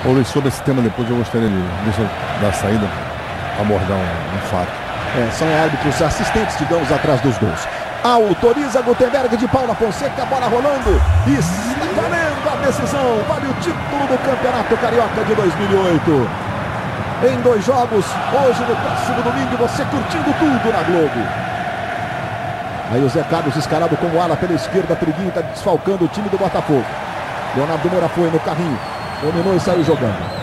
Ô Luiz, sobre esse tema depois eu gostaria de, deixa eu dar a saída, abordar um fato. São árbitros assistentes, digamos, atrás dos gols. Autoriza Gutenberg de Paula Fonseca, a bola rolando. E está valendo a decisão. Vale o título do Campeonato Carioca de 2008. Em 2 jogos, hoje no próximo domingo, você curtindo tudo na Globo. Aí o Zé Carlos escalado como ala pela esquerda. Triguinho está desfalcando o time do Botafogo. Leonardo Moura foi no carrinho, dominou e saiu jogando.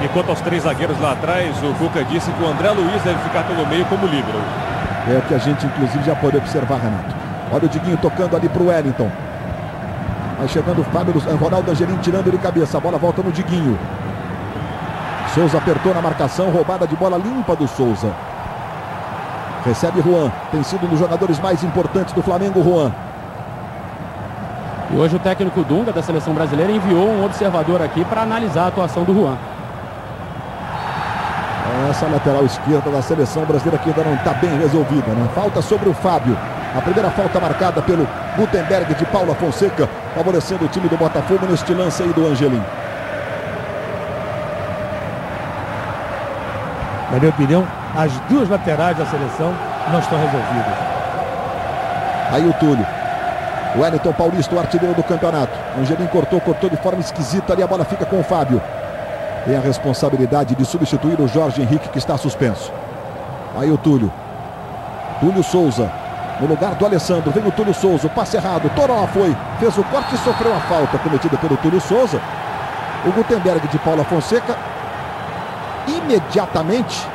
Enquanto aos 3 zagueiros lá atrás, o Cuca disse que o André Luiz deve ficar pelo meio como líbero. É o que a gente inclusive já pode observar, Renato. Olha o Diguinho tocando ali para o Wellington. Vai chegando o Fábio, Ronaldo Angelim tirando de cabeça. A bola volta no Diguinho. Souza apertou na marcação, roubada de bola limpa do Souza. Recebe Juan, tem sido um dos jogadores mais importantes do Flamengo, Juan. E hoje o técnico Dunga da seleção brasileira enviou um observador aqui para analisar a atuação do Juan. Essa lateral esquerda da seleção brasileira que ainda não está bem resolvida, né? Falta sobre o Fábio. A primeira falta marcada pelo Gutenberg de Paula Fonseca, favorecendo o time do Botafogo neste lance aí do Angelim. Na minha opinião, as 2 laterais da seleção não estão resolvidas. Aí o Túlio. O Wellington Paulista, o artilheiro do campeonato. Angelim cortou de forma esquisita ali, a bola fica com o Fábio. Tem a responsabilidade de substituir o Jorge Henrique, que está suspenso. Aí o Túlio. Túlio Souza. No lugar do Alessandro. Vem o Túlio Souza. O passe errado. Toró foi. Fez o corte e sofreu a falta cometida pelo Túlio Souza. O Gutenberg de Paula Fonseca imediatamente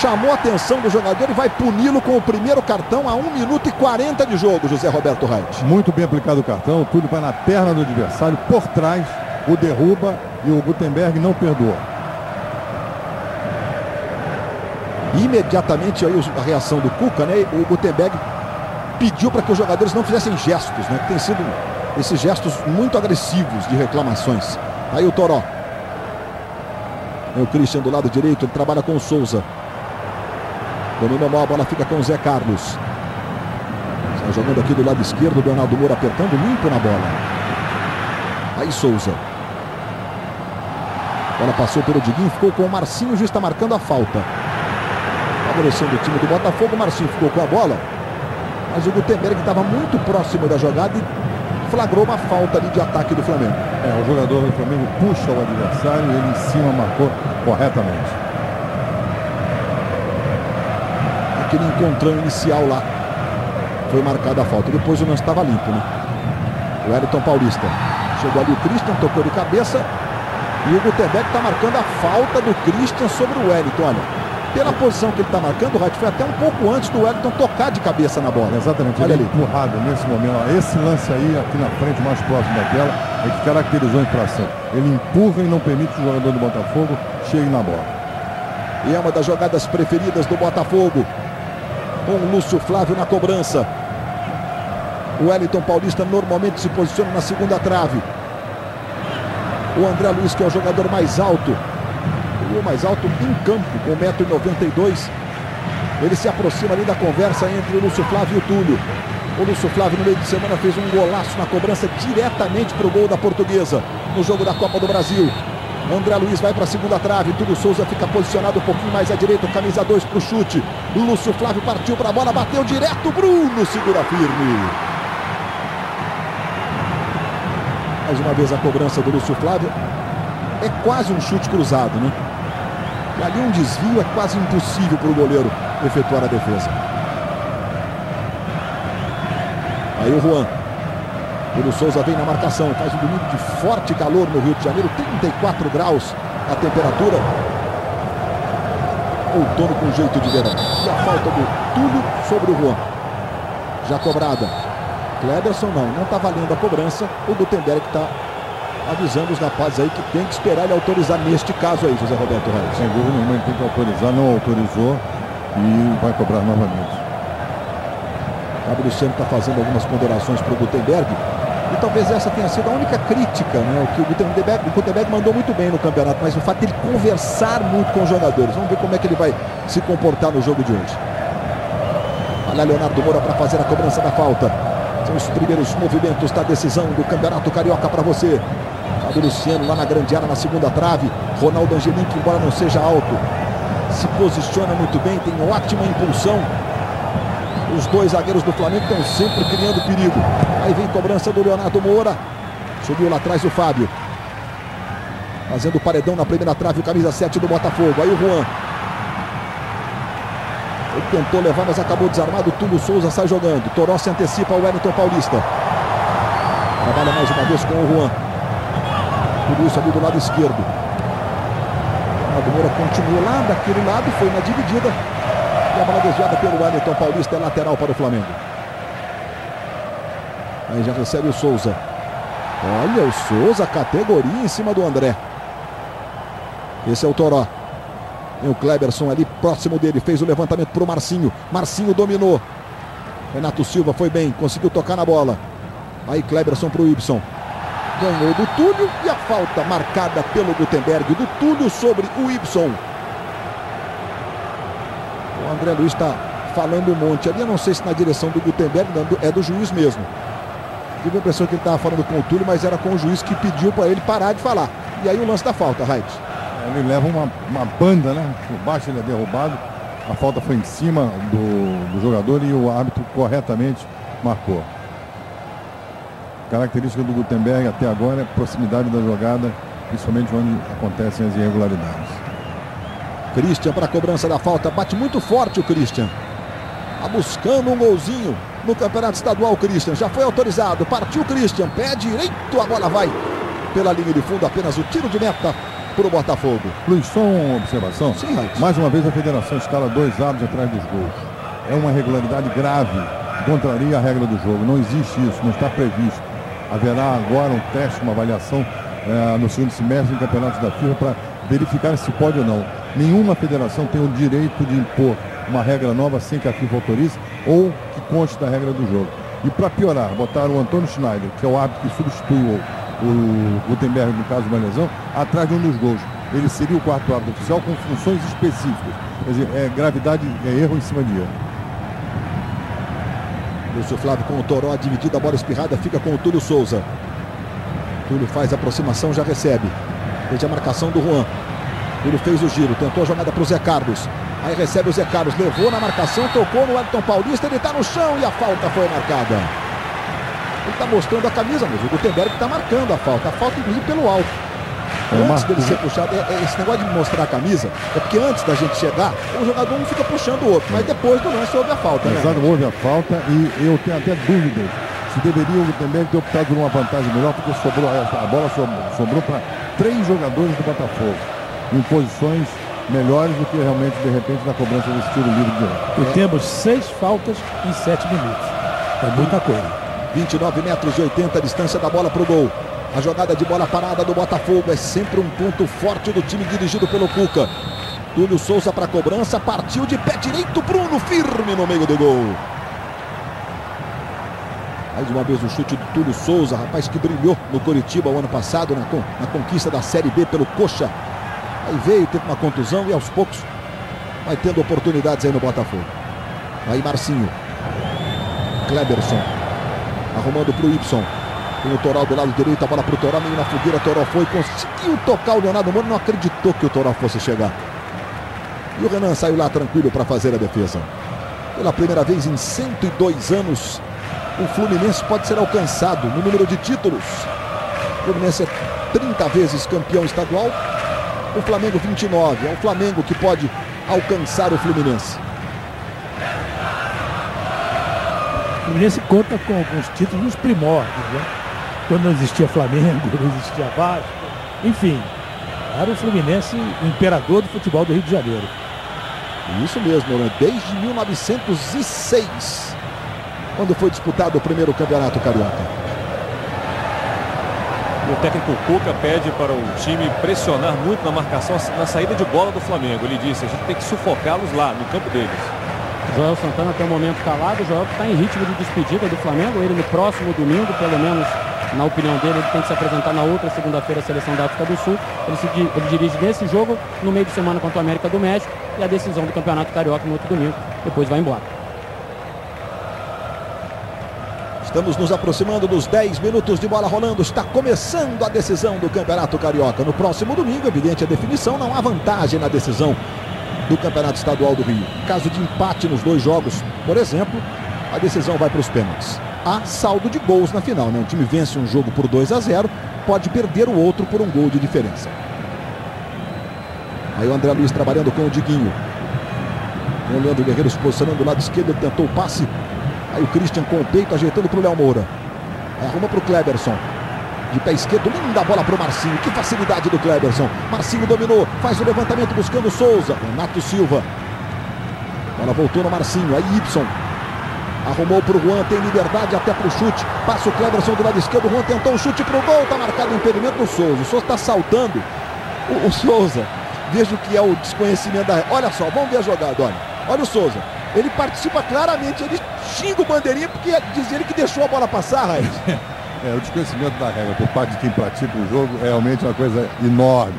chamou a atenção do jogador e vai puni-lo com o primeiro cartão a 1 minuto e 40 de jogo, José Roberto Reit. Muito bem aplicado o cartão. O Túlio vai na perna do adversário, por trás, o derruba e o Gutenberg não perdoa. Imediatamente aí a reação do Cuca, né? O Gutenberg pediu para que os jogadores não fizessem gestos, né? Que tem sido esses gestos muito agressivos de reclamações. Aí o Toró. O Christian do lado direito, ele trabalha com o Souza. Dominou mal, a bola fica com o Zé Carlos. Está jogando aqui do lado esquerdo, o Leonardo Moura apertando limpo na bola. Aí Souza. A bola passou pelo Diguinho, ficou com o Marcinho, o juiz está marcando a falta. Favorecendo o time do Botafogo, o Marcinho ficou com a bola. Mas o Gutenberg estava muito próximo da jogada e flagrou uma falta ali de ataque do Flamengo. O jogador do Flamengo puxa o adversário e ele em cima marcou corretamente. Aquele encontrão inicial lá foi marcada a falta. Depois o lance estava limpo, né? O Wellington Paulista. Chegou ali o Christian, tocou de cabeça. E o Gutenberg está marcando a falta do Christian sobre o Wellington. Olha, pela posição que ele está marcando, o Reit, foi até um pouco antes do Wellington tocar de cabeça na bola. Exatamente, olha ele ali. Empurrado nesse momento. Esse lance aí, aqui na frente, mais próximo da tela, é que caracterizou a infração. Ele empurra e não permite que o jogador do Botafogo chegue na bola. E é uma das jogadas preferidas do Botafogo. Com o Lúcio Flávio na cobrança. O Wellington Paulista normalmente se posiciona na segunda trave. O André Luiz, que é o jogador mais alto, o mais alto em campo, com 1,92 m. Ele se aproxima ali da conversa entre o Lúcio Flávio e o Túlio. O Lúcio Flávio no meio de semana fez um golaço na cobrança diretamente para o gol da Portuguesa no jogo da Copa do Brasil. André Luiz vai para a segunda trave, Túlio Souza fica posicionado um pouquinho mais à direita, camisa 2 para o chute. Lúcio Flávio partiu para a bola, bateu direto, Bruno segura firme. Mais uma vez a cobrança do Lúcio Flávio. É quase um chute cruzado, né? E ali um desvio é quase impossível para o goleiro efetuar a defesa. Aí o Juan. Túlio Souza vem na marcação, faz um domingo de forte calor no Rio de Janeiro, 34 graus a temperatura. Outono com jeito de verão. E a falta do Túlio sobre o Juan. Já cobrada. Cleberson não está valendo a cobrança. O Gutenberg está avisando os rapazes aí que tem que esperar ele autorizar neste caso aí, José Roberto Reit. Sem dúvida nenhuma, ele tem que autorizar, não autorizou e vai cobrar novamente. O Fábio Luciano está fazendo algumas ponderações para o Gutenberg. E talvez essa tenha sido a única crítica, né? O que o Gutenberg mandou muito bem no campeonato, mas o fato de ele conversar muito com os jogadores. Vamos ver como é que ele vai se comportar no jogo de hoje. Olha Leonardo Moura para fazer a cobrança da falta. São os primeiros movimentos da decisão do Campeonato Carioca para você. do Luciano lá na grande área, na segunda trave. Ronaldo Angelim, que embora não seja alto, se posiciona muito bem, tem ótima impulsão. Os dois zagueiros do Flamengo estão sempre criando perigo. Aí vem cobrança do Leonardo Moura. Subiu lá atrás o Fábio. Fazendo paredão na primeira trave, o camisa 7 do Botafogo. Aí o Juan. Ele tentou levar, mas acabou desarmado. Túlio Souza sai jogando. Toró se antecipa ao Wellington Paulista. Trabalha mais uma vez com o Juan. Tudo isso ali do lado esquerdo. O Moura continua lá daquele lado, foi na dividida. E a bola desviada pelo Wellington Paulista, é lateral para o Flamengo. Aí já recebe o Souza. Olha o Souza, categoria em cima do André. Esse é o Toró. Tem o Kleberson ali próximo dele, fez o levantamento para o Marcinho. Marcinho dominou. Renato Silva foi bem, conseguiu tocar na bola. Aí Kleberson para o Ibson. Ganhou do Túlio e a falta marcada pelo Gutenberg, do Túlio sobre o Ibson. O André Luiz está falando um monte ali, eu não sei se na direção do Gutenberg, é do juiz mesmo. Tive a impressão que ele estava falando com o Túlio, mas era com o juiz que pediu para ele parar de falar. E aí o lance da falta, Raid. Ele leva uma banda, né? Por baixo ele é derrubado. A falta foi em cima do jogador e o árbitro corretamente marcou. A característica do Gutenberg até agora é a proximidade da jogada, principalmente onde acontecem as irregularidades. Christian para a cobrança da falta, bate muito forte o Christian. Está buscando um golzinho no Campeonato Estadual, o Christian. Já foi autorizado, partiu o Christian, pé direito, a bola vai pela linha de fundo, apenas o tiro de meta para o Botafogo. Luiz, só uma observação. Sim, Raid. Mais uma vez a federação escala dois árbitros atrás dos gols. É uma irregularidade grave, contraria a regra do jogo. Não existe isso, não está previsto. Haverá agora um teste, uma avaliação no segundo semestre em campeonatos da FIFA para verificar se pode ou não. Nenhuma federação tem o direito de impor uma regra nova sem que a FIFA autorize ou que conste da regra do jogo. E para piorar, botaram o Antônio Schneider, que é o árbitro que substituiu o Gutenberg no caso de uma lesão, atrás de um dos gols. Ele seria o quarto árbitro oficial com funções específicas. Quer dizer, é gravidade, é erro em cima de erro. Lúcio Flávio com o Toró, dividida, a bola espirrada, fica com o Túlio Souza. Túlio faz a aproximação, já recebe. Veja a marcação do Juan. Túlio fez o giro, tentou a jogada para o Zé Carlos. Aí recebe o Zé Carlos, levou na marcação, tocou no Wellington Paulista, ele está no chão e a falta foi marcada. Ele está mostrando a camisa, mas o Gutenberg está marcando a falta inclusive pelo alto. Antes dele ser puxado, esse negócio de mostrar a camisa, é porque antes da gente chegar, o jogador um fica puxando o outro, mas depois do lance houve a falta, né? Exato, houve a falta e eu tenho até dúvidas se deveria o Gutenberg ter optado por uma vantagem melhor, porque a bola sobrou para 3 jogadores do Botafogo, em posições melhores do que realmente, de repente, na cobrança desse tiro livre direto. E temos 6 faltas em 7 minutos. É muita coisa. 29 metros e 80 a distância da bola para o gol. A jogada de bola parada do Botafogo é sempre um ponto forte do time dirigido pelo Cuca. Túlio Souza para a cobrança, partiu de pé direito, Bruno firme no meio do gol. Mais uma vez o chute do Túlio Souza, rapaz que brilhou no Coritiba o ano passado na conquista da Série B pelo Coxa. Aí veio, teve uma contusão e aos poucos vai tendo oportunidades aí no Botafogo. Aí Marcinho. Kleberson. Arrumando para o Ibson. Tem o Toró do lado direito, a bola para o Toró, meio na fogueira, Toró foi, conseguiu tocar o Leonardo Moura, não acreditou que o Toró fosse chegar. E o Renan saiu lá tranquilo para fazer a defesa. Pela primeira vez em 102 anos, o Fluminense pode ser alcançado no número de títulos. O Fluminense é 30 vezes campeão estadual, o Flamengo 29. É o Flamengo que pode alcançar o Fluminense. O Fluminense conta com alguns títulos nos primórdios, né? Quando não existia Flamengo, não existia Vasco, enfim, era o Fluminense o imperador do futebol do Rio de Janeiro. Isso mesmo, né? Desde 1906, quando foi disputado o primeiro campeonato carioca. E o técnico Cuca pede para o time pressionar muito na marcação, na saída de bola do Flamengo. Ele disse, a gente tem que sufocá-los lá, no campo deles. Joel Santana até o momento calado, o Joel está em ritmo de despedida do Flamengo, ele no próximo domingo, pelo menos na opinião dele, ele tem que se apresentar na outra segunda-feira a seleção da África do Sul. Ele dirige nesse jogo, no meio de semana contra o América do México, e a decisão do Campeonato Carioca no outro domingo, depois vai embora. Estamos nos aproximando dos 10 minutos de bola rolando. Está começando a decisão do Campeonato Carioca. No próximo domingo, evidente a definição, não há vantagem na decisão do Campeonato Estadual do Rio. Em caso de empate nos 2 jogos, por exemplo, a decisão vai para os pênaltis. Há saldo de gols na final, né? O time vence um jogo por 2-0, pode perder o outro por um gol de diferença. Aí o André Luiz trabalhando com o Diguinho. O Leandro Guerreiro se posicionando do lado esquerdo, ele tentou o passe. Aí o Christian com o peito ajeitando para o Léo Moura. Aí arruma para o Kleberson. De pé esquerdo, linda bola para o Marcinho. Que facilidade do Kleberson. Marcinho dominou, faz o levantamento buscando o Souza. Renato Silva. Bola voltou no Marcinho. Aí Ibson. Arrumou para o Juan, tem liberdade até para o chute. Passa o Kleberson do lado esquerdo. O Juan tentou um chute para o gol. Está marcado o impedimento do Souza. O Souza está saltando. O Souza. Veja o que é o desconhecimento da... Olha só, vamos ver a jogada, olha. Olha o Souza. Ele participa claramente, ele xinga o bandeirinha porque diz ele que deixou a bola passar, Raiz. O desconhecimento da regra por parte de quem pratica o jogo é realmente uma coisa enorme.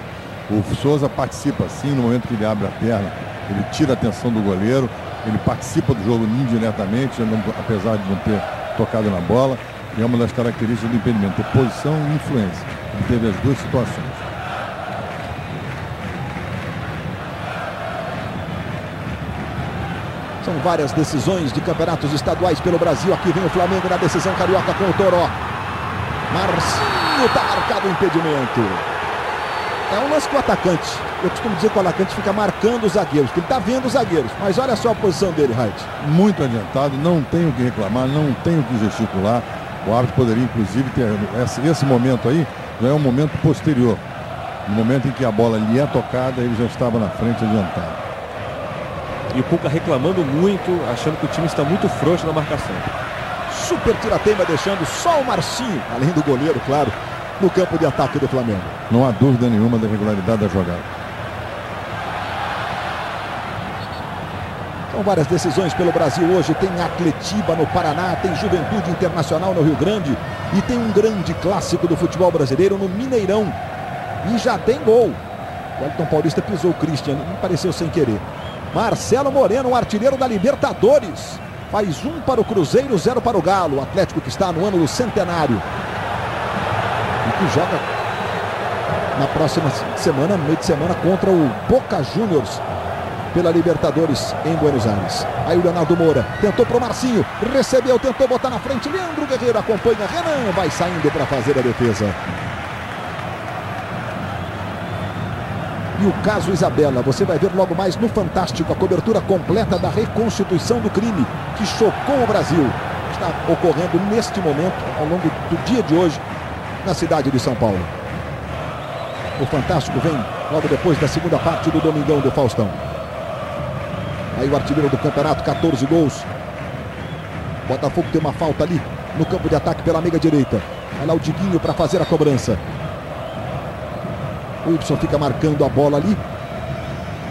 O Souza participa sim no momento que ele abre a perna, ele tira a atenção do goleiro, ele participa do jogo indiretamente, apesar de não ter tocado na bola, e é uma das características do impedimento, ter posição e influência. Ele teve as 2 situações. São várias decisões de campeonatos estaduais pelo Brasil. Aqui vem o Flamengo na decisão carioca com o Toró. Marcinho, está marcado o impedimento. É um lance com o atacante. Eu costumo dizer que o atacante fica marcando os zagueiros, porque ele está vendo os zagueiros. Mas olha só a posição dele, Raid. Muito adiantado, não tem o que reclamar, não tem o que gesticular. O árbitro poderia, inclusive, ter esse momento aí, já é um momento posterior. No momento em que a bola lhe é tocada, ele já estava na frente adiantado. E o Cuca reclamando muito, achando que o time está muito frouxo na marcação. Super tirateima, deixando só o Marcinho, além do goleiro, claro, no campo de ataque do Flamengo. Não há dúvida nenhuma da regularidade da jogada. São várias decisões pelo Brasil hoje. Tem Atletiba no Paraná, tem Juventude Internacional no Rio Grande e tem um grande clássico do futebol brasileiro no Mineirão. E já tem gol. O Wellington Paulista pisou o Christian, me pareceu sem querer. Marcelo Moreno, o artilheiro da Libertadores. Faz 1 para o Cruzeiro, 0 para o Galo. O Atlético que está no ano do centenário. E que joga na próxima semana, no meio de semana, contra o Boca Juniors pela Libertadores em Buenos Aires. Aí o Leonardo Moura tentou para o Marcinho. Recebeu, tentou botar na frente. Leandro Guerreiro acompanha. Renan vai saindo para fazer a defesa. E o caso Isabela, você vai ver logo mais no Fantástico a cobertura completa da reconstituição do crime que chocou o Brasil. Está ocorrendo neste momento, ao longo do dia de hoje, na cidade de São Paulo. O Fantástico vem logo depois da segunda parte do Domingão do Faustão. Aí o artilheiro do campeonato, 14 gols. Botafogo tem uma falta ali no campo de ataque pela meia direita. Olha lá o Diguinho para fazer a cobrança. O Ibson fica marcando a bola ali,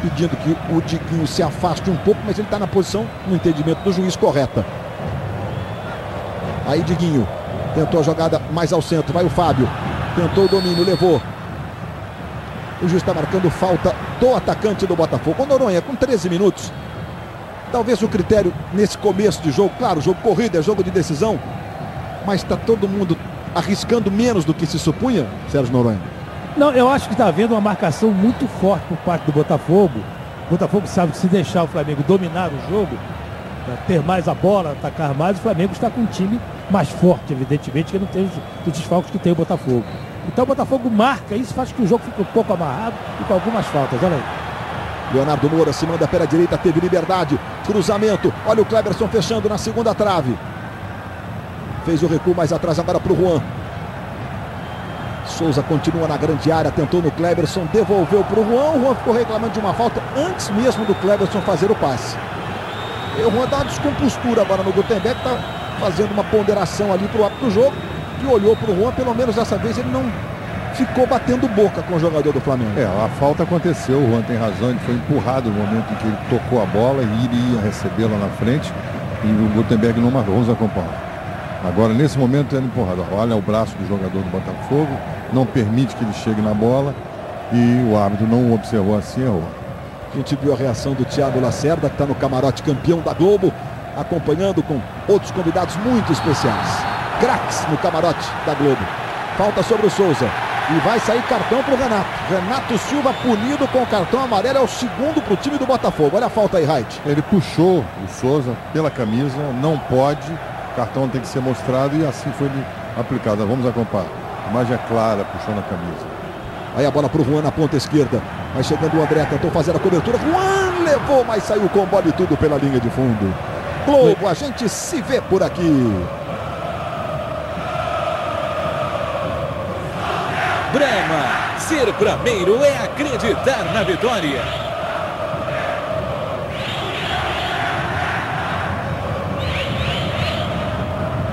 pedindo que o Diguinho se afaste um pouco, mas ele está na posição, no entendimento do juiz, correta. Aí Diguinho tentou a jogada mais ao centro, vai o Fábio, tentou o domínio, levou. O juiz está marcando falta do atacante do Botafogo. O Noronha, com 13 minutos, talvez o critério nesse começo de jogo, claro, jogo corrido, é jogo de decisão, mas está todo mundo arriscando menos do que se supunha, Sérgio Noronha. Não, eu acho que está havendo uma marcação muito forte por parte do Botafogo. O Botafogo sabe que se deixar o Flamengo dominar o jogo, ter mais a bola, atacar mais, o Flamengo está com um time mais forte, evidentemente, que não tem os desfalques que tem o Botafogo. Então o Botafogo marca, isso faz que o jogo fique um pouco amarrado e com algumas faltas, olha aí. Leonardo Moura se manda pela direita, teve liberdade, cruzamento, olha o Kleberson fechando na segunda trave. Fez o recuo mais atrás agora para o Juan. Souza continua na grande área, tentou no Kleberson, devolveu para o Juan. O Juan ficou reclamando de uma falta antes mesmo do Kleberson fazer o passe. E o Juan dá uma descompostura agora no Gutenberg, está fazendo uma ponderação ali para o árbitro do jogo, que olhou para o Juan, pelo menos dessa vez ele não ficou batendo boca com o jogador do Flamengo. A falta aconteceu, o Juan tem razão, ele foi empurrado no momento em que ele tocou a bola e iria recebê-la na frente, e o Gutenberg não marcou, vamos acompanhar. Agora, nesse momento, ele empurrado. Olha o braço do jogador do Botafogo, não permite que ele chegue na bola e o árbitro não o observou assim, errou. A gente viu a reação do Thiago Lacerda, que está no camarote campeão da Globo, acompanhando com outros convidados muito especiais. craques no camarote da Globo. Falta sobre o Souza. E vai sair cartão para o Renato. Renato Silva punido com o cartão amarelo. É o segundo para o time do Botafogo. Olha a falta aí, Reit. Ele puxou o Souza pela camisa. Não pode. O cartão tem que ser mostrado e assim foi aplicado. Vamos acompanhar. A imagem é clara, puxando a camisa. Aí a bola para o Juan na ponta esquerda. Vai chegando o André. Tentou fazer a cobertura. Juan levou, mas saiu com bola e tudo pela linha de fundo. Globo, a gente se vê por aqui. Brahma, ser brameiro é acreditar na vitória.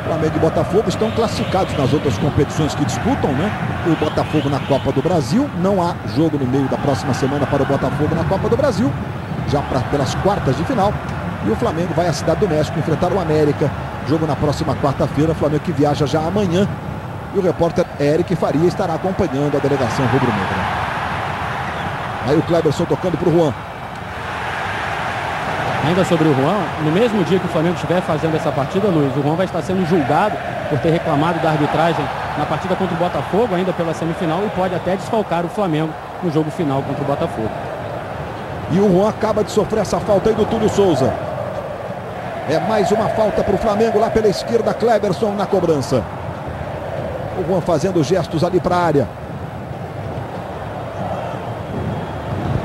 Flamengo e Botafogo estão classificados nas outras competições que disputam, né? O Botafogo na Copa do Brasil. Não há jogo no meio da próxima semana para o Botafogo na Copa do Brasil, já pelas quartas de final. E o Flamengo vai à Cidade do México enfrentar o América. Jogo na próxima quarta-feira. Flamengo que viaja já amanhã. E o repórter Eric Faria estará acompanhando a delegação rubro-negra. Aí o Cleberson tocando para o Juan. Ainda sobre o Juan, no mesmo dia que o Flamengo estiver fazendo essa partida, Luiz, o Juan vai estar sendo julgado por ter reclamado da arbitragem na partida contra o Botafogo, ainda pela semifinal, e pode até desfalcar o Flamengo no jogo final contra o Botafogo. E o Juan acaba de sofrer essa falta aí do Túlio Souza. É mais uma falta para o Flamengo lá pela esquerda. Cleberson na cobrança. O Juan fazendo gestos ali para a área.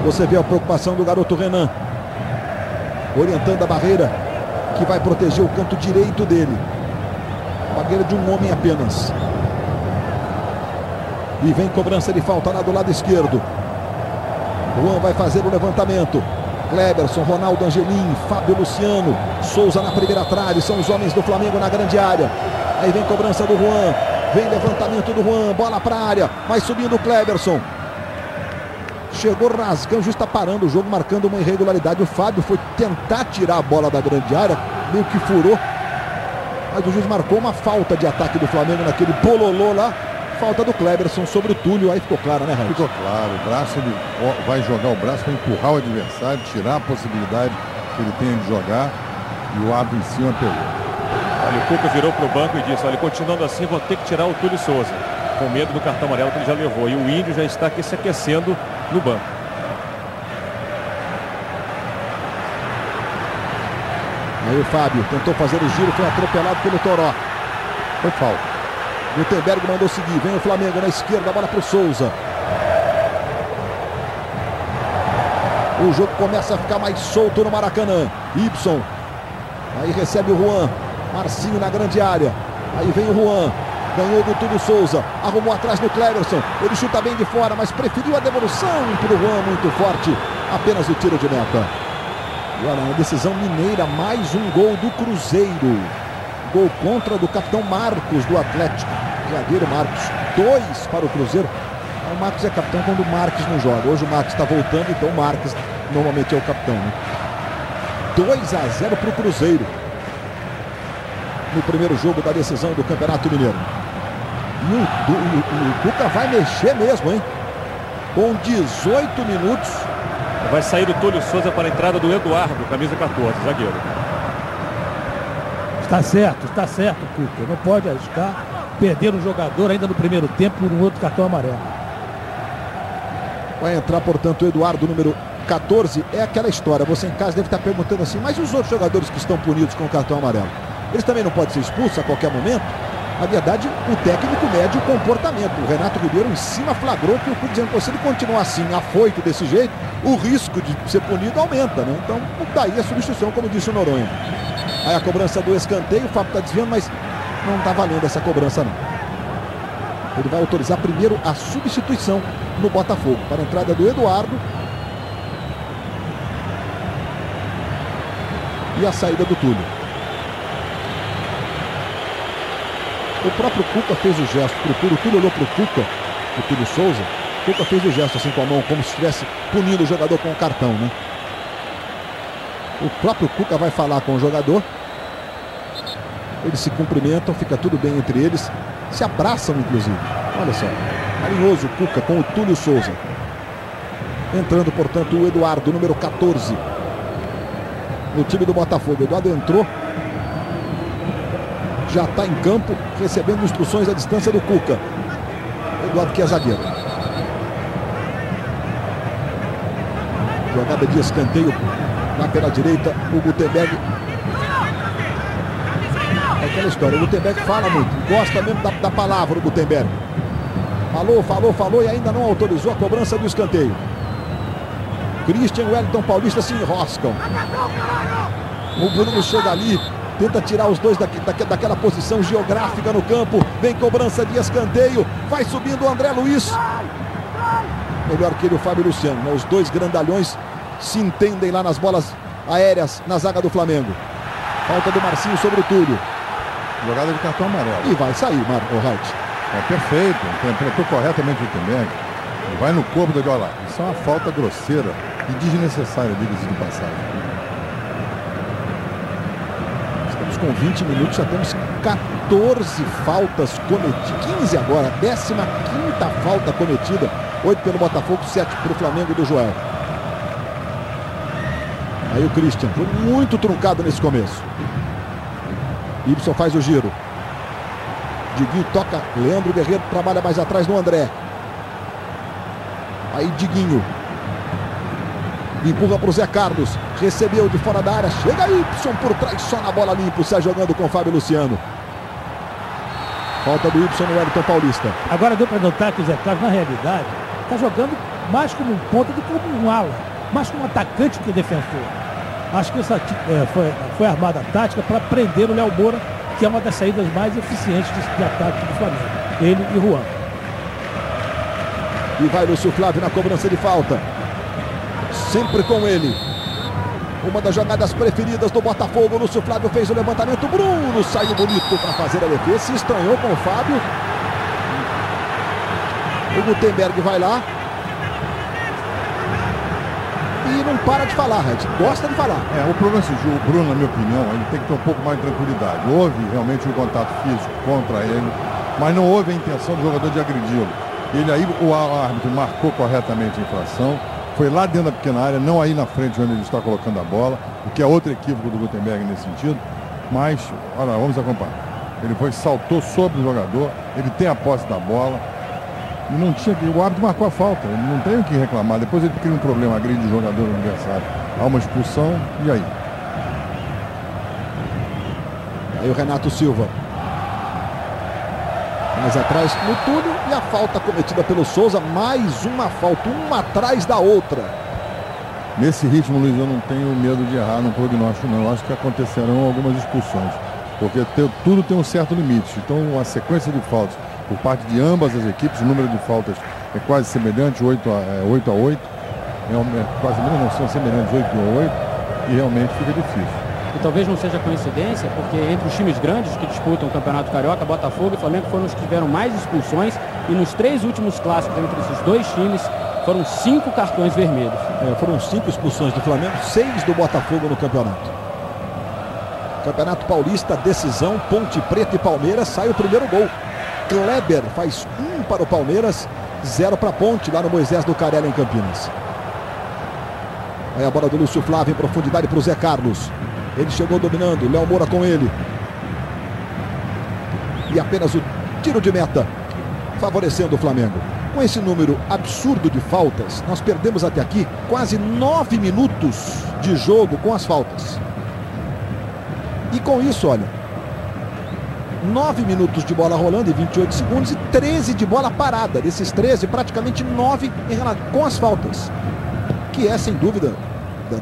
Você vê a preocupação do garoto Renan. Orientando a barreira que vai proteger o canto direito dele. Barreira de um homem apenas. E vem cobrança de falta lá do lado esquerdo. Juan vai fazer o levantamento. Cleberson, Ronaldo Angelim, Fábio Luciano, Souza na primeira trave. São os homens do Flamengo na grande área. Aí vem cobrança do Juan. Vem levantamento do Juan. Bola para a área. Vai subindo o Cleberson. Chegou rasgando, justo está parando o jogo, marcando uma irregularidade. O Fábio foi tentar tirar a bola da grande área. Meio que furou. Mas o juiz marcou uma falta de ataque do Flamengo naquele bololô lá. Falta do Cleberson sobre o Túlio, aí ficou claro, né, Raul? Ficou claro, o braço, ele vai jogar o braço para empurrar o adversário, tirar a possibilidade que ele tenha de jogar, e o árbitro em cima pegou. Olha, o Cuca virou para o banco e disse, olha, continuando assim, vou ter que tirar o Túlio Souza, com medo do cartão amarelo que ele já levou, e o Índio já está aqui se aquecendo no banco. Aí o Fábio tentou fazer o giro, foi atropelado pelo Toró. Foi falta. Gutenberg mandou seguir, vem o Flamengo na esquerda, a bola para o Souza. O jogo começa a ficar mais solto no Maracanã. Ibson, aí recebe o Juan, Marcinho na grande área. Aí vem o Juan, ganhou do Túlio Souza, arrumou atrás no Cleberson. Ele chuta bem de fora, mas preferiu a devolução para o Juan, muito forte. Apenas o tiro de meta. E olha, na decisão mineira, mais um gol do Cruzeiro. Gol contra do capitão Marcos do Atlético. Zagueiro Marcos. 2 para o Cruzeiro. O Marcos é capitão quando o Marques não joga. Hoje o Marcos está voltando, então o Marques normalmente é o capitão, né? 2-0 para o Cruzeiro. No primeiro jogo da decisão do Campeonato Mineiro. E o Cuca vai mexer mesmo, hein? Com 18 minutos. Vai sair o Túlio Souza para a entrada do Eduardo, camisa 14, zagueiro. Está certo, Cuca. Não pode arriscar perder um jogador ainda no primeiro tempo por um outro cartão amarelo. Vai entrar, portanto, o Eduardo, número 14. É aquela história. Você em casa deve estar perguntando assim, mas e os outros jogadores que estão punidos com o cartão amarelo? Eles também não podem ser expulsos a qualquer momento? Na verdade, o técnico mede o comportamento. O Renato Ribeiro em cima flagrou que o clube dizendo que se ele continuar assim, afoito desse jeito, o risco de ser punido aumenta, né? Então, daí a substituição, como disse o Noronha. Aí a cobrança do escanteio, o Fábio está desviando, mas não está valendo essa cobrança não. Ele vai autorizar primeiro a substituição no Botafogo. Para a entrada do Eduardo. E a saída do Túlio. O próprio Cuca fez o gesto para o Túlio. O Túlio olhou para o Cuca, o Túlio Souza. O Cuca fez o gesto assim com a mão, como se estivesse punindo o jogador com o cartão, né? O próprio Cuca vai falar com o jogador. Eles se cumprimentam, fica tudo bem entre eles. Se abraçam, inclusive. Olha só. Carinhoso o Cuca com o Túlio Souza. Entrando, portanto, o Eduardo, número 14. No time do Botafogo. O Eduardo entrou já está em campo, recebendo instruções à distância do Cuca. Eduardo, que é zagueiro. Jogada de escanteio lá pela direita, o Gutenberg. É aquela história, o Gutenberg fala muito, gosta mesmo da palavra, o Gutenberg. Falou e ainda não autorizou a cobrança do escanteio. Christian e Wellington Paulista se enroscam. O Bruno chega ali, tenta tirar os dois daquela posição geográfica no campo. Vem cobrança de escanteio, vai subindo o André Luiz. Melhor que ele, o Fábio Luciano, né? Os dois grandalhões se entendem lá nas bolas aéreas na zaga do Flamengo. Falta do Marcinho sobre o Túlio. Jogada de cartão amarelo. E vai sair, Marco Wright. É perfeito, interpretou corretamente o Gutenberg. Ele vai no corpo da olha lá. Isso é uma falta grosseira e desnecessária, diga-se de passagem. Estamos com 20 minutos, já temos 14 faltas cometidas. 15 agora, 15ª falta cometida. 8 pelo Botafogo, 7 pelo Flamengo do Joel. Aí o Christian, foi muito truncado nesse começo. Ibson faz o giro. Diguinho toca, Leandro Guerreiro trabalha mais atrás no André. Aí Diguinho empurra para o Zé Carlos, recebeu de fora da área, chega Ibson por trás, só na bola limpa, sai jogando com o Fábio Luciano. Falta do Ibson no Wellington Paulista. Agora deu para notar que o Zé Carlos, na realidade, está jogando mais como um ponta do que como um ala, mais como um atacante do que defensor. Acho que essa foi armada a tática para prender o Léo Moura, que é uma das saídas mais eficientes de ataque do Flamengo. Ele e Juan. E vai Lúcio Flávio na cobrança de falta. Sempre com ele. Uma das jogadas preferidas do Botafogo. Lúcio Flávio fez o levantamento. Bruno saiu bonito para fazer a defesa. Se estranhou com o Fábio. O Gutenberg vai lá. E não para de falar, Red. Gosta de falar. O problema é esse jogo, o Bruno, na minha opinião, ele tem que ter um pouco mais de tranquilidade. Houve realmente um contato físico contra ele, mas não houve a intenção do jogador de agredi-lo. Ele aí, o árbitro marcou corretamente a infração, foi lá dentro da pequena área, não aí na frente onde ele está colocando a bola, o que é outro equívoco do Gutenberg nesse sentido. Mas, olha lá, vamos acompanhar. Ele saltou sobre o jogador, ele tem a posse da bola. E não tinha que. O árbitro marcou a falta, ele não tem o que reclamar. Depois ele cria um problema, agride o jogador do adversário. Há uma expulsão, e aí? Aí o Renato Silva. Mais atrás no Túlio e a falta cometida pelo Souza. Mais uma falta, uma atrás da outra. Nesse ritmo, Luiz, eu não tenho medo de errar no prognóstico, não. Eu acho que acontecerão algumas expulsões. Porque tudo tem um certo limite. Então, a sequência de faltas por parte de ambas as equipes, o número de faltas é quase semelhante, 8 a 8. Quase semelhante, não são semelhantes, 8 a 8, e realmente fica difícil. E talvez não seja coincidência, porque entre os times grandes que disputam o Campeonato Carioca, Botafogo e Flamengo foram os que tiveram mais expulsões, e nos 3 últimos clássicos entre esses dois times foram 5 cartões vermelhos. Foram 5 expulsões do Flamengo, 6 do Botafogo no campeonato. Campeonato Paulista, decisão, Ponte Preta e Palmeiras, sai o primeiro gol. Kleber faz 1 para o Palmeiras, 0 para a Ponte, lá no Moisés do Carelli, em Campinas. Aí a bola do Lúcio Flávio em profundidade para o Zé Carlos. Ele chegou dominando, Léo Moura com ele. E apenas o tiro de meta, favorecendo o Flamengo. Com esse número absurdo de faltas, nós perdemos até aqui quase 9 minutos de jogo com as faltas. E com isso, olha, 9 minutos de bola rolando em 28 segundos e 13 de bola parada. Desses 13, praticamente 9 com as faltas. Que é, sem dúvida,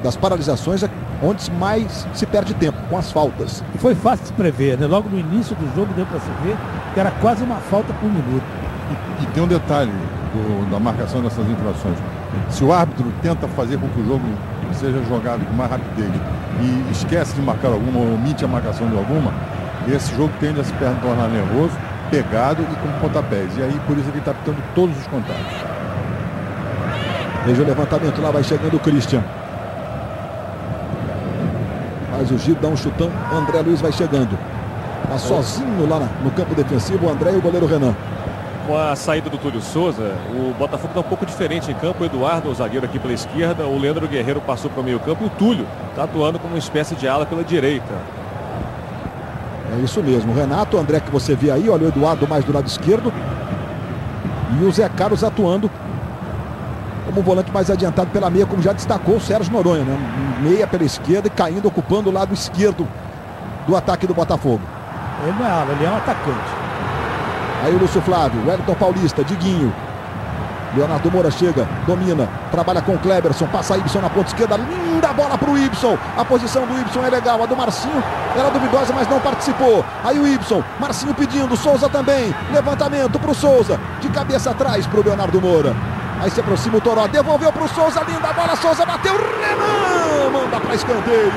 das paralisações onde mais se perde tempo, com as faltas. E foi fácil de prever, né? Logo no início do jogo deu para se ver que era quase uma falta por minuto. E tem um detalhe da marcação dessas infrações. Se o árbitro tenta fazer com que o jogo seja jogado com mais rapidez e esquece de marcar alguma, ou omite a marcação de alguma, esse jogo tende a se tornar nervoso, pegado e com pontapés. E aí, por isso, ele está pitando todos os contatos. Veja o levantamento lá, vai chegando o Christian. Faz o giro, dá um chutão, André Luiz vai chegando. Está sozinho lá no campo defensivo, o André e o goleiro Renan. Com a saída do Túlio Souza, o Botafogo está um pouco diferente em campo. O Eduardo, o zagueiro aqui pela esquerda, o Leandro Guerreiro passou para o meio campo e o Túlio está atuando como uma espécie de ala pela direita. É isso mesmo, o Renato, o André que você vê aí, olha o Eduardo mais do lado esquerdo. E o Zé Carlos atuando como volante mais adiantado pela meia, como já destacou o Sérgio Noronha, né? Meia pela esquerda e caindo, ocupando o lado esquerdo do ataque do Botafogo. Ele não é ala, ele é um atacante. Aí o Lúcio Flávio, o Wellington Paulista, Diguinho. Leonardo Moura chega, domina, trabalha com o Kleberson, passa a Ibson na ponta esquerda, linda bola para o Ibson. A posição do Ibson é legal, a do Marcinho era duvidosa, mas não participou. Aí o Ibson, Marcinho pedindo, Souza também, levantamento para o Souza, de cabeça atrás para o Leonardo Moura. Aí se aproxima o Toró, devolveu para o Souza, linda bola, Souza bateu, Renan, manda para escanteio.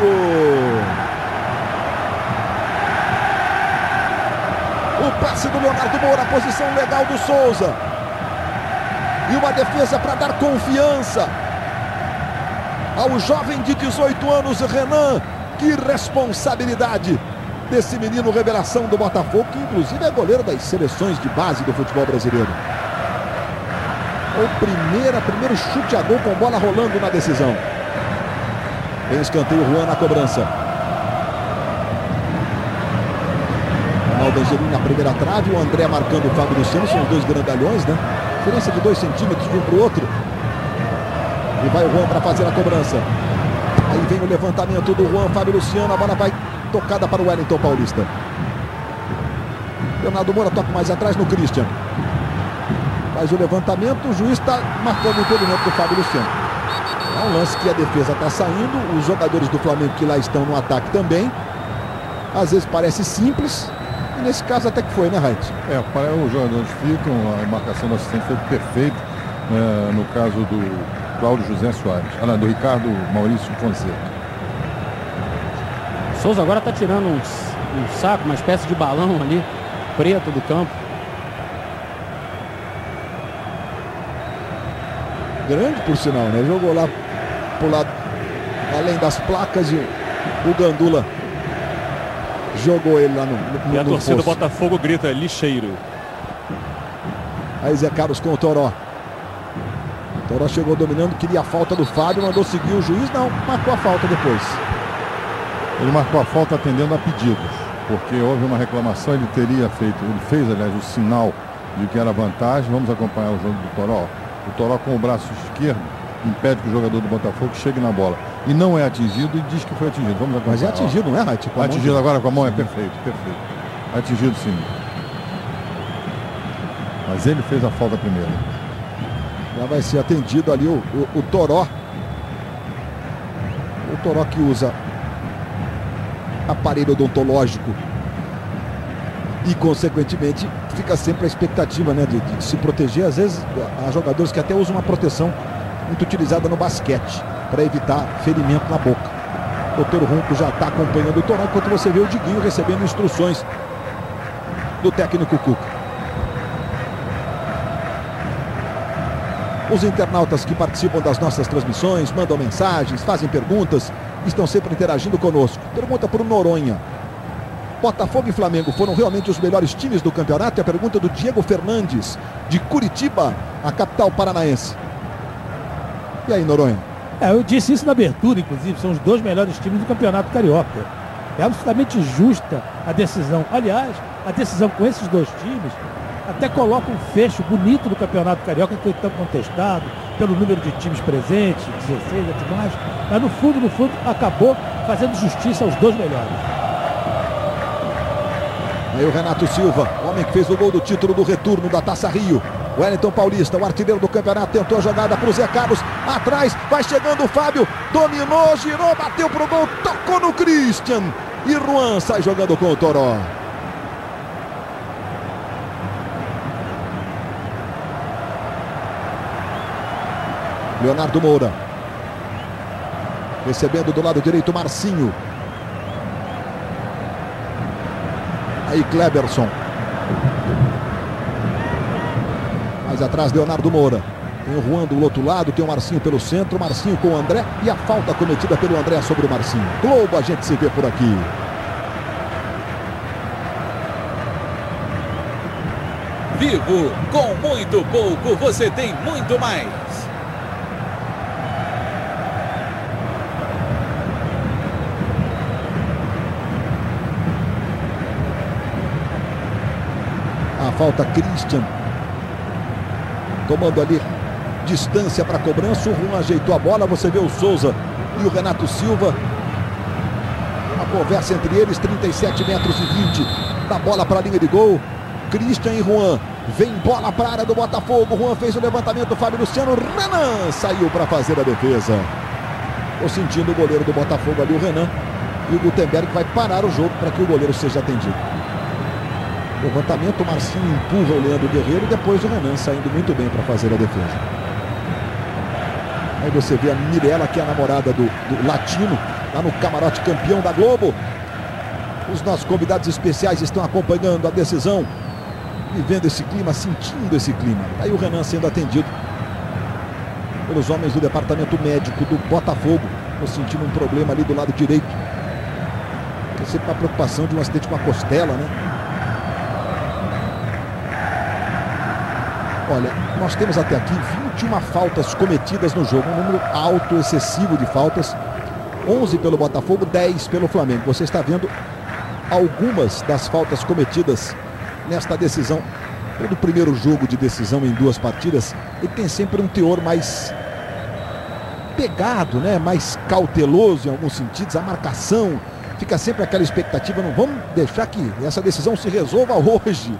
O passe do Leonardo Moura, a posição legal do Souza. E uma defesa para dar confiança ao jovem de 18 anos, Renan. Que responsabilidade desse menino revelação do Botafogo, que inclusive é goleiro das seleções de base do futebol brasileiro. O primeiro chute a gol com bola rolando na decisão. Tem escanteio, Juan na cobrança. Ronaldo Angelini na primeira trave, o André marcando o Fábio Luciano, são os dois grandalhões, né? Diferença de 2 centímetros de um para o outro. E vai o Juan para fazer a cobrança. Aí vem o levantamento do Juan, Fábio Luciano, a bola vai tocada para o Wellington Paulista. Leonardo Moura toca mais atrás no Christian. Faz o levantamento, o juiz está marcando o impedimento do Fábio Luciano. É um lance que a defesa está saindo, os jogadores do Flamengo que lá estão no ataque também. Às vezes parece simples, e nesse caso até que foi, né, Reit? Para os jogadores ficam, a marcação do assistente foi perfeita, no caso do Cláudio José Soares, do Ricardo Maurício Fonseca. Souza agora está tirando um saco, uma espécie de balão ali, preto do campo. Grande, por sinal, né? Jogou lá pro lado, além das placas, e o Gandula jogou ele lá no E a torcida do poço. Botafogo grita lixeiro. Aí Zé Carlos com o Toró. O Toró chegou dominando, queria a falta do Fábio, mandou seguir o juiz, não, marcou a falta depois. Ele marcou a falta atendendo a pedidos, porque houve uma reclamação, ele fez, aliás, o sinal de que era vantagem. Vamos acompanhar o jogo do Toró. O Toró com o braço esquerdo impede que o jogador do Botafogo chegue na bola. E não é atingido e diz que foi atingido. Vamos acompanhar. Mas é atingido, não é, Reit? Atingido agora com a mão, é perfeito. Atingido sim. Mas ele fez a falta primeiro. Já vai ser atendido ali o Toró. O Toró que usa aparelho odontológico e, consequentemente, fica sempre a expectativa, né, de se proteger. Às vezes, há jogadores que até usam uma proteção muito utilizada no basquete para evitar ferimento na boca. O doutor Ronco já está acompanhando o Toró, enquanto você vê o Diguinho recebendo instruções do técnico Cuca. Os internautas que participam das nossas transmissões, mandam mensagens, fazem perguntas, estão sempre interagindo conosco. Pergunta para o Noronha: Botafogo e Flamengo foram realmente os melhores times do campeonato? É a pergunta do Diego Fernandes, de Curitiba, a capital paranaense. E aí, Noronha? Eu disse isso na abertura, inclusive, são os 2 melhores times do campeonato carioca. É absolutamente justa a decisão. Aliás, a decisão com esses 2 times até coloca um fecho bonito do campeonato carioca, que foi tão contestado pelo número de times presentes, 16 e tudo mais. Mas no fundo, acabou fazendo justiça aos 2 melhores. Aí o Renato Silva, o homem que fez o gol do título do retorno da Taça Rio. Wellington Paulista, o artilheiro do campeonato, tentou a jogada para o Zé Carlos. Atrás, vai chegando o Fábio. Dominou, girou, bateu pro gol, tocou no Christian. E Juan sai jogando com o Toró. Leonardo Moura. Recebendo do lado direito Marcinho. Aí Kleberson. Mais atrás Leonardo Moura. Tem o Juan do outro lado, tem o Marcinho pelo centro. Marcinho com o André e a falta cometida pelo André sobre o Marcinho. Globo, a gente se vê por aqui. Vivo, com muito pouco você tem muito mais. falta, Christian. Tomando ali distância para a cobrança. O Juan ajeitou a bola. Você vê o Souza e o Renato Silva. Uma conversa entre eles. 37 metros e 20 da bola para a linha de gol. Christian e Juan. Vem bola para a área do Botafogo. Juan fez o levantamento. Fábio Luciano. Renan saiu para fazer a defesa. Estou sentindo o goleiro do Botafogo ali, o Renan. E o Gutenberg vai parar o jogo para que o goleiro seja atendido. Levantamento, o Marcinho empurra o Leandro Guerreiro e depois o Renan saindo muito bem para fazer a defesa. Aí você vê a Mirella, que é a namorada do Latino, lá no camarote campeão da Globo. Os nossos convidados especiais estão acompanhando a decisão, vivendo esse clima, sentindo esse clima. Aí o Renan sendo atendido pelos homens do departamento médico do Botafogo. Estou sentindo um problema ali do lado direito. Tem sempre uma preocupação de um acidente com a costela, né? Olha, nós temos até aqui 21 faltas cometidas no jogo. Um número alto, excessivo de faltas. 11 pelo Botafogo, 10 pelo Flamengo. Você está vendo algumas das faltas cometidas nesta decisão. Todo primeiro jogo de decisão em duas partidas, ele tem sempre um teor mais pegado, né? Mais cauteloso em alguns sentidos. A marcação, fica sempre aquela expectativa, não vamos deixar que essa decisão se resolva hoje.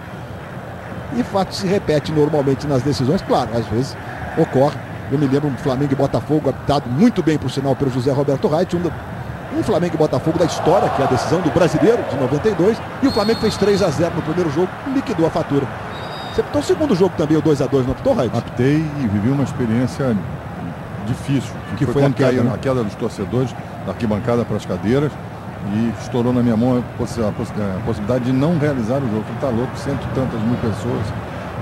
E fato se repete normalmente nas decisões, claro, às vezes ocorre. Eu me lembro do Flamengo e Botafogo, apitado muito bem, por sinal, pelo José Roberto Reit, um Flamengo e Botafogo da história, que é a decisão do Brasileiro de 92, e o Flamengo fez 3-0 no primeiro jogo e liquidou a fatura. Você apitou o segundo jogo também, o 2-2, não apitou, Reit? Apitei e vivi uma experiência difícil, que foi quando caiu a queda dos torcedores da arquibancada para as cadeiras, e estourou na minha mão a possibilidade de não realizar o jogo. Falei, tá louco, 100 e tantas mil pessoas.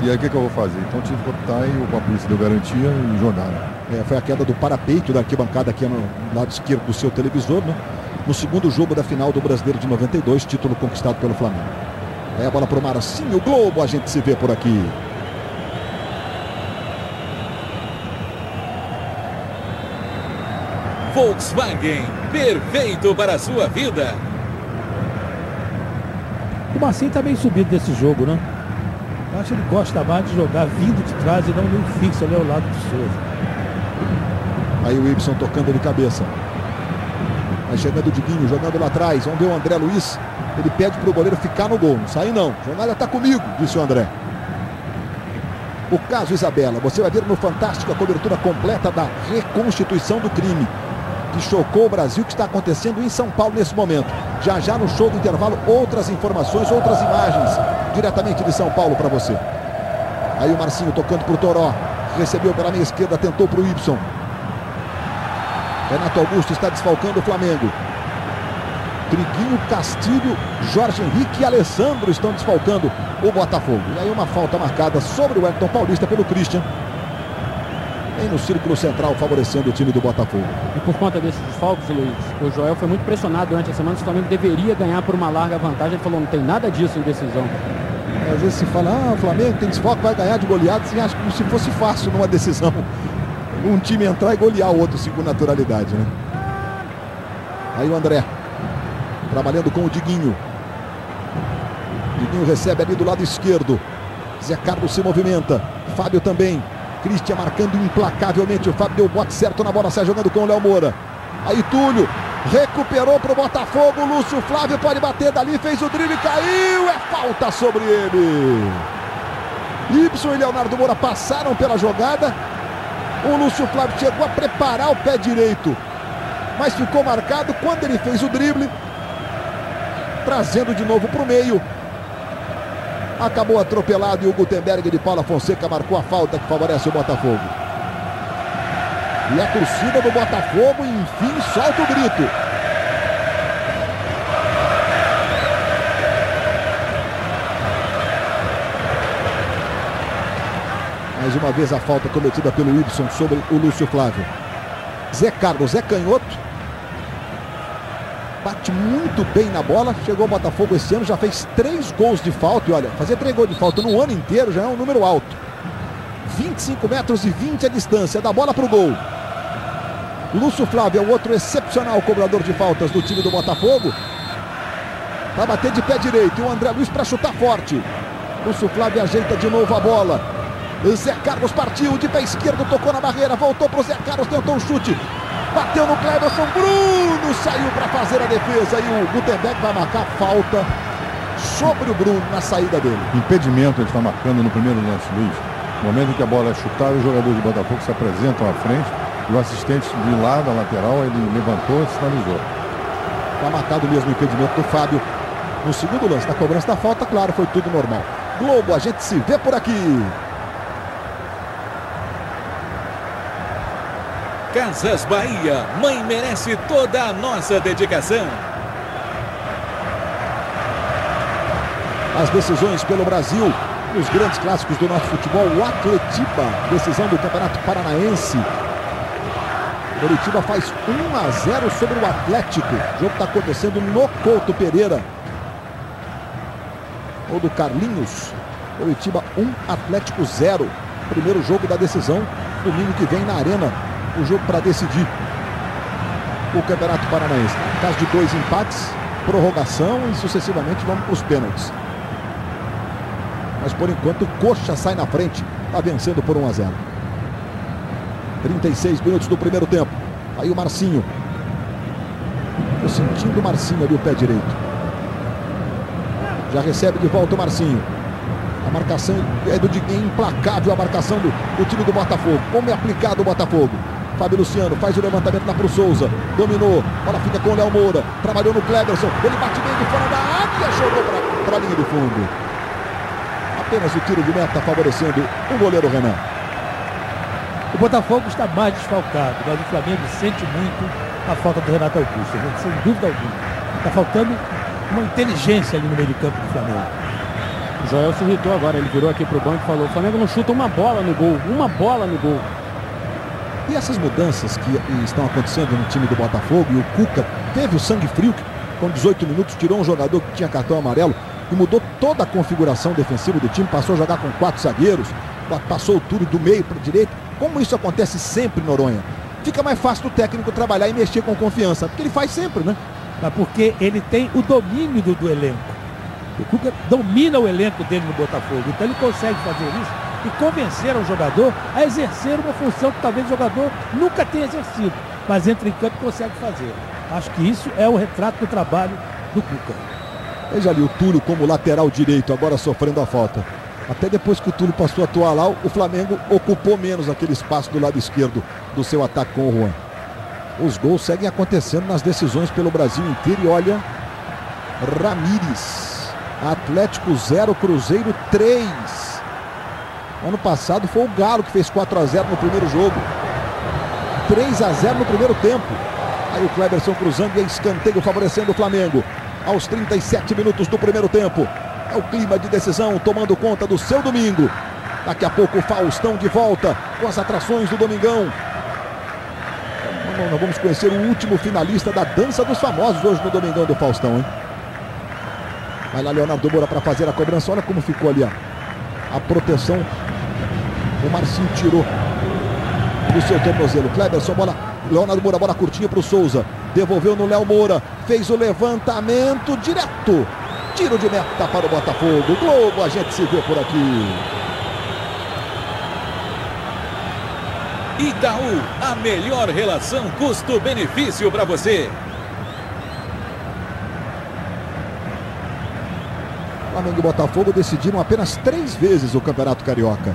E aí o que eu vou fazer? Então tive que optar e a polícia deu garantia e jogaram. Foi a queda do parapeito da arquibancada aqui no lado esquerdo do seu televisor, né? No segundo jogo da final do Brasileiro de 92, título conquistado pelo Flamengo. Aí a bola para o Marcinho Globo, a gente se vê por aqui. Volkswagen, perfeito para a sua vida. O Marcinho está bem subido desse jogo, né? Eu acho que ele gosta mais de jogar vindo de trás e não meio fixo ali ao lado do Souza. Aí o Ibson tocando de cabeça. Vai chegando o Diguinho, jogando lá atrás. Vamos ver o André Luiz. Ele pede para o goleiro ficar no gol. Não sai não. A jogada está comigo, disse o André. O caso Isabela. Você vai ver no Fantástico a cobertura completa da reconstituição do crime que chocou o Brasil, que está acontecendo em São Paulo nesse momento. Já já no show do intervalo, outras informações, outras imagens diretamente de São Paulo para você. Aí o Marcinho tocando para o Toró. Recebeu pela minha esquerda, tentou para o Ibson. Renato Augusto está desfalcando o Flamengo. Triguinho, Castilho, Jorge Henrique e Alessandro estão desfalcando o Botafogo. E aí uma falta marcada sobre o Wellington Paulista pelo Christian. Vem no círculo central favorecendo o time do Botafogo. E por conta desses desfalques, Luiz, o Joel foi muito pressionado durante a semana. O Flamengo deveria ganhar por uma larga vantagem. Ele falou, não tem nada disso em decisão. Às vezes se fala, o Flamengo tem desfalque, vai ganhar de goleado. Você acha como se fosse fácil numa decisão um time entrar e golear o outro com naturalidade, né? Aí o André trabalhando com o Diguinho. Diguinho recebe ali do lado esquerdo. Zé Carlos se movimenta. Fábio também. Christian marcando implacavelmente. O Fábio deu o bote certo na bola. Sai jogando com o Léo Moura. Aí Túlio recuperou para o Botafogo. Lúcio Flávio pode bater dali. Fez o drible, caiu. É falta sobre ele. Ibson e Leonardo Moura passaram pela jogada. O Lúcio Flávio chegou a preparar o pé direito, mas ficou marcado quando ele fez o drible, trazendo de novo para o meio. Acabou atropelado e o Gutenberg de Paula Fonseca marcou a falta que favorece o Botafogo. E a torcida do Botafogo, enfim, solta o grito. Mais uma vez a falta cometida pelo Ibson sobre o Lúcio Flávio. Zé Carlos é canhoto. Bate muito bem na bola. Chegou ao Botafogo esse ano, já fez 3 gols de falta. E olha, fazer 3 gols de falta no ano inteiro já é um número alto. 25 metros e 20 a distância da bola para o gol. Lúcio Flávio é o outro excepcional cobrador de faltas do time do Botafogo. Vai bater de pé direito. E o André Luiz para chutar forte. Lúcio Flávio ajeita de novo a bola. Zé Carlos partiu de pé esquerdo, tocou na barreira, voltou para o Zé Carlos, tentou um chute. Bateu no Cleberson, Bruno saiu para fazer a defesa e o Gutenberg vai marcar falta sobre o Bruno na saída dele. Impedimento ele está marcando no primeiro lance, Luiz. No momento em que a bola é chutada, os jogadores de Botafogo se apresentam à frente e o assistente de lá da lateral, ele levantou e sinalizou. Está marcado mesmo o impedimento do Fábio. No segundo lance, na cobrança da falta, claro, foi tudo normal. Globo, a gente se vê por aqui. Casas Bahia, mãe merece toda a nossa dedicação. As decisões pelo Brasil, nos grandes clássicos do nosso futebol, o Atletiba, decisão do Campeonato Paranaense. Curitiba faz 1-0 sobre o Atlético. O jogo está acontecendo no Couto Pereira. Ou do Carlinhos. Curitiba 1, Atlético 0. Primeiro jogo da decisão, domingo que vem na Arena. O jogo para decidir o Campeonato Paranaense. No caso de 2 empates, prorrogação e sucessivamente vamos para os pênaltis. Mas por enquanto o Coxa sai na frente, está vencendo por 1-0. 36 minutos do primeiro tempo. Aí o Marcinho. Estou sentindo o Marcinho ali, o pé direito. Já recebe de volta o Marcinho. A marcação é do Diguinho, implacável a marcação do time do Botafogo. Como é aplicado o Botafogo. Fábio Luciano faz o levantamento lá para o Souza. Dominou, bola fica com o Léo Moura. Trabalhou no Cleberson, ele bate bem de fora da área, jogou para a linha do fundo. Apenas o tiro de meta favorecendo o goleiro Renan. O Botafogo está mais desfalcado, mas o Flamengo sente muito a falta do Renato Augusto, né? Sem dúvida alguma. Está faltando uma inteligência ali no meio de campo do Flamengo. O Joel se irritou agora, ele virou aqui pro banco e falou: o Flamengo não chuta uma bola no gol, uma bola no gol. E essas mudanças que estão acontecendo no time do Botafogo, e o Cuca teve o sangue frio, que com 18 minutos tirou um jogador que tinha cartão amarelo e mudou toda a configuração defensiva do time, passou a jogar com 4 zagueiros, passou o Túlio do meio para a direita. Como isso acontece sempre em Noronha, fica mais fácil do técnico trabalhar e mexer com confiança, porque ele faz sempre, né? Mas porque ele tem o domínio do elenco. O Cuca domina o elenco dele no Botafogo, então ele consegue fazer isso e convencer o jogador a exercer uma função que talvez o jogador nunca tenha exercido, mas entra em campo e consegue fazer. Acho que isso é o retrato do trabalho do Cuca. Veja ali o Túlio como lateral direito, agora sofrendo a falta. Até depois que o Túlio passou a atuar lá, o Flamengo ocupou menos aquele espaço do lado esquerdo do seu ataque com o Juan. Os gols seguem acontecendo nas decisões pelo Brasil inteiro e olha, Ramírez, Atlético 0, Cruzeiro 3. Ano passado foi o Galo que fez 4-0 no primeiro jogo. 3-0 no primeiro tempo. Aí o Cleberson cruzando e escanteio favorecendo o Flamengo. Aos 37 minutos do primeiro tempo. É o clima de decisão tomando conta do seu domingo. Daqui a pouco o Faustão de volta com as atrações do Domingão. Nós vamos conhecer o último finalista da Dança dos Famosos hoje no Domingão do Faustão, hein? Vai lá Leonardo Moura para fazer a cobrança. Olha como ficou ali a proteção. O Marcinho tirou do seu tornozelo. Cleberson, bola. Leonardo Moura, bola curtinha para o Souza. Devolveu no Léo Moura. Fez o levantamento direto. Tiro de meta para o Botafogo. Globo, a gente se vê por aqui. Itaú, a melhor relação custo-benefício para você. Flamengo e Botafogo decidiram apenas 3 vezes o Campeonato Carioca.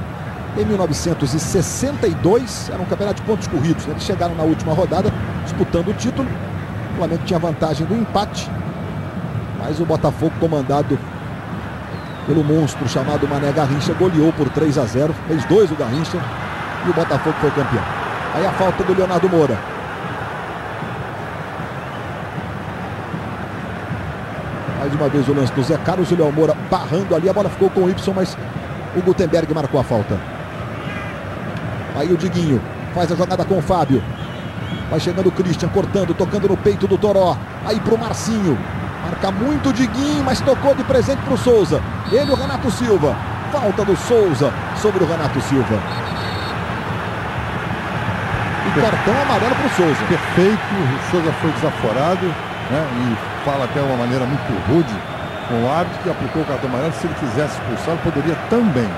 Em 1962, era um campeonato de pontos corridos, né? Eles chegaram na última rodada disputando o título. O Flamengo tinha vantagem do empate, mas o Botafogo, comandado pelo monstro chamado Mané Garrincha, goleou por 3-0, fez 2 o Garrincha e o Botafogo foi campeão. Aí a falta do Leonardo Moura. Mais uma vez o lance do Zé Carlos, o Léo Moura barrando ali, a bola ficou com o Y, mas o Gutenberg marcou a falta. Aí o Diguinho faz a jogada com o Fábio. Vai chegando o Christian, cortando, tocando no peito do Toró. Aí pro Marcinho. Marca muito o Diguinho, mas tocou de presente pro Souza. Ele, o Renato Silva. Falta do Souza sobre o Renato Silva. E cartão amarelo pro Souza. Perfeito, o Souza foi desaforado, né? E fala até uma maneira muito rude com o árbitro que aplicou o cartão amarelo. Se ele quisesse expulsar, poderia também.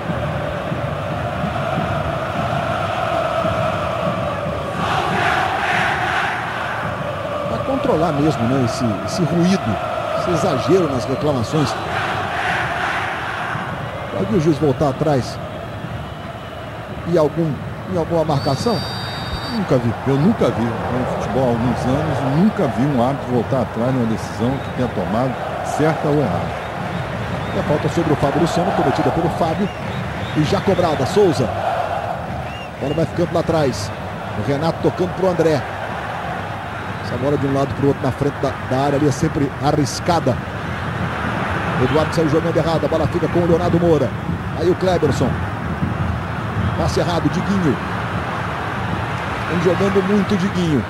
Para controlar mesmo, né, esse ruído, esse exagero nas reclamações. Já viu o juiz voltar atrás e em alguma marcação? Nunca vi. Eu nunca vi no futebol há alguns anos, nunca vi um árbitro voltar atrás numa decisão que tenha tomado certa ou errada. E a falta sobre o Fábio Luciano, cometida pelo Fábio. E já cobrada, Souza. A bola vai ficando lá atrás. O Renato tocando para o André. Essa bola de um lado para o outro na frente da área ali é sempre arriscada. O Eduardo saiu jogando errado. A bola fica com o Leonardo Moura. Aí o Kleberson. Passe errado, Diguinho. Vem jogando muito Diguinho.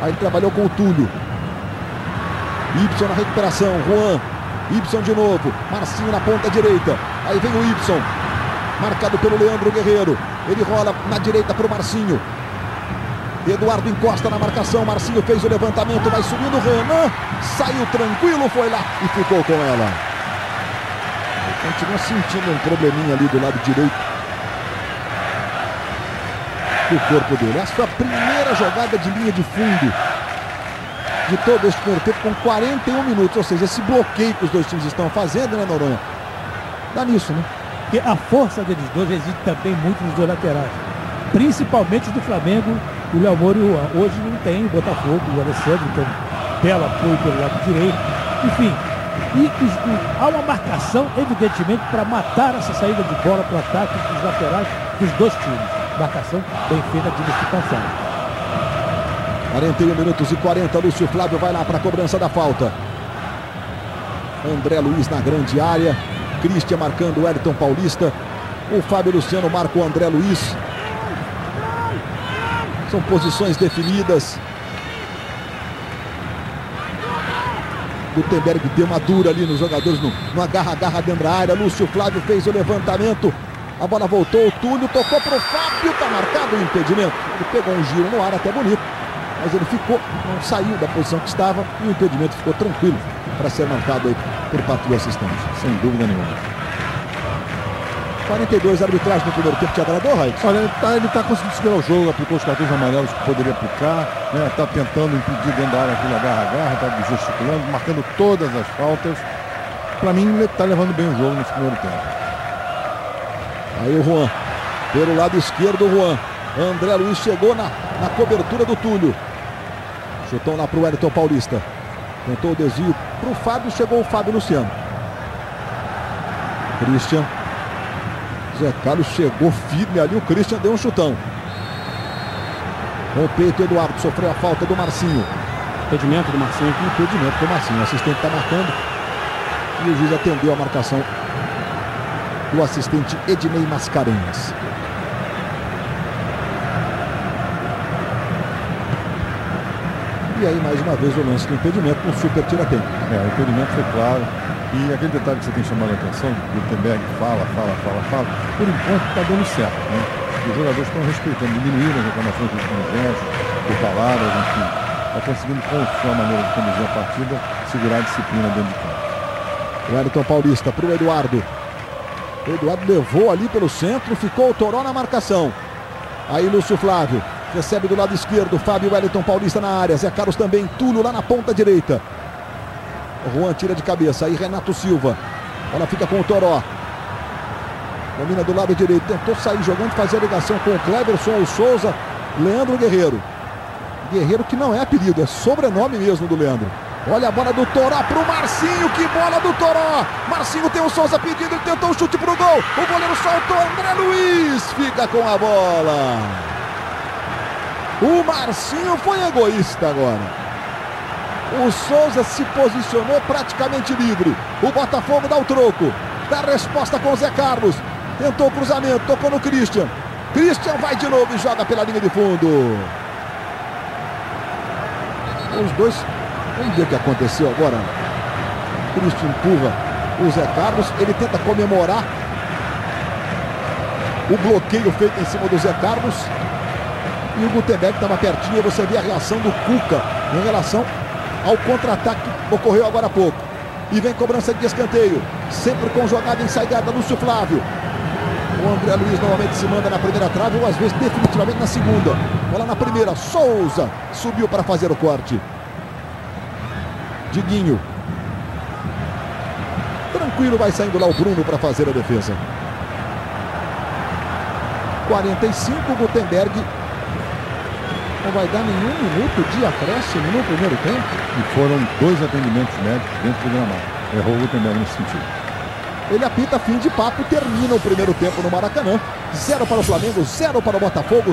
Aí ele trabalhou com o Túlio. Y na recuperação, Juan. Y de novo, Marcinho na ponta direita. Aí vem o Y, marcado pelo Leandro Guerreiro. Ele rola na direita para o Marcinho. Eduardo encosta na marcação. Marcinho fez o levantamento, vai subindo. Renan saiu tranquilo, foi lá e ficou com ela. Ele continua sentindo um probleminha ali do lado direito do corpo dele. Essa foi a primeira jogada de linha de fundo de todo este primeiro tempo, com 41 minutos. Ou seja, esse bloqueio que os dois times estão fazendo, né, Noronha? Dá nisso, né? Porque a força deles dois reside também muito nos dois laterais. Principalmente do Flamengo, o Léo Moura e o Juan. Hoje não tem o Botafogo, o Alessandro, tem belo apoio pelo lado direito. Enfim, há uma marcação, evidentemente, para matar essa saída de bola para o ataque dos laterais dos dois times. Marcação bem feita, diga-se de passagem. 41 minutos e 40, Lúcio Flávio vai lá para a cobrança da falta. André Luiz na grande área. Christian marcando o Wellington Paulista. O Fábio Luciano marca o André Luiz. São posições definidas. Gutenberg deu uma dura ali nos jogadores no agarra-agarra dentro da área. Lúcio Flávio fez o levantamento. A bola voltou, o Túlio tocou para o Fábio, está marcado o impedimento. Ele pegou um giro no ar, até bonito, mas ele ficou, não saiu da posição que estava e o impedimento ficou tranquilo para ser marcado aí por parte do assistente. Sem dúvida nenhuma. 42, arbitragem no primeiro tempo, te agradou, Raik? Olha, ele está conseguindo segurar o jogo, aplicou os cartões amarelos que poderia aplicar, né? Está tentando impedir dentro da área aquele agarra-agarra, está gesticulando, marcando todas as faltas. Para mim, ele está levando bem o jogo nesse primeiro tempo. Aí o Juan, pelo lado esquerdo, o Juan. André Luiz chegou na cobertura do Túlio. Chutão lá para o Wellington Paulista. Tentou o desvio para o Fábio, chegou o Fábio Luciano. Christian. Zé Carlos chegou firme ali, o Christian deu um chutão. Com o peito, Eduardo sofreu a falta do Marcinho. Impedimento do Marcinho. Impedimento do Marcinho. O assistente está marcando. E o juiz atendeu a marcação do assistente Ednei Mascarenhas. E aí, mais uma vez, o lance do impedimento com o super tira-tempo. O impedimento foi claro. E aquele detalhe que você tem chamado a atenção, o Gutenberg fala. Por enquanto está dando certo, né? Os jogadores estão respeitando, diminuindo as reclamações dos gestos, de palavras, enfim. Está conseguindo, com a sua maneira de conduzir a partida, segurar a disciplina dentro de campo. Wellington Paulista para o Eduardo. O Eduardo levou ali pelo centro, ficou o Toró na marcação. Aí Lúcio Flávio recebe do lado esquerdo, Fábio Wellington Paulista na área. Zé Carlos também, Túlio lá na ponta direita. O Juan tira de cabeça, aí Renato Silva. Ela fica com o Toró. Domina do lado direito, tentou sair jogando, fazer a ligação com o Kleberson, o Souza, Leandro Guerreiro. Guerreiro que não é apelido, é sobrenome mesmo do Leandro. Olha a bola do Toró pro Marcinho, que bola do Toró! Marcinho tem o Souza pedindo, ele tentou um chute pro gol. O goleiro soltou, André Luiz fica com a bola. O Marcinho foi egoísta agora. O Souza se posicionou praticamente livre. O Botafogo dá o troco. Dá a resposta com o Zé Carlos. Tentou o cruzamento, tocou no Christian. Christian vai de novo e joga pela linha de fundo. Os dois... Vamos ver o que aconteceu agora. O Christian empurra o Zé Carlos. Ele tenta comemorar o bloqueio feito em cima do Zé Carlos. E o Gutenberg estava pertinho. Você vê a reação do Cuca em relação ao contra-ataque que ocorreu agora há pouco. E vem cobrança de escanteio. Sempre com jogada ensaiada, Lúcio Flávio. O André Luiz normalmente se manda na primeira trave ou às vezes definitivamente na segunda. Bola na primeira, Souza subiu para fazer o corte. Diguinho. Tranquilo, vai saindo lá o Bruno para fazer a defesa. 45, Gutenberg. Não vai dar nenhum minuto de acréscimo no primeiro tempo. E foram 2 atendimentos médicos dentro do gramado. Errou o Gutenberg nesse sentido. Ele apita, fim de papo, termina o primeiro tempo no Maracanã. 0 para o Flamengo, 0 para o Botafogo.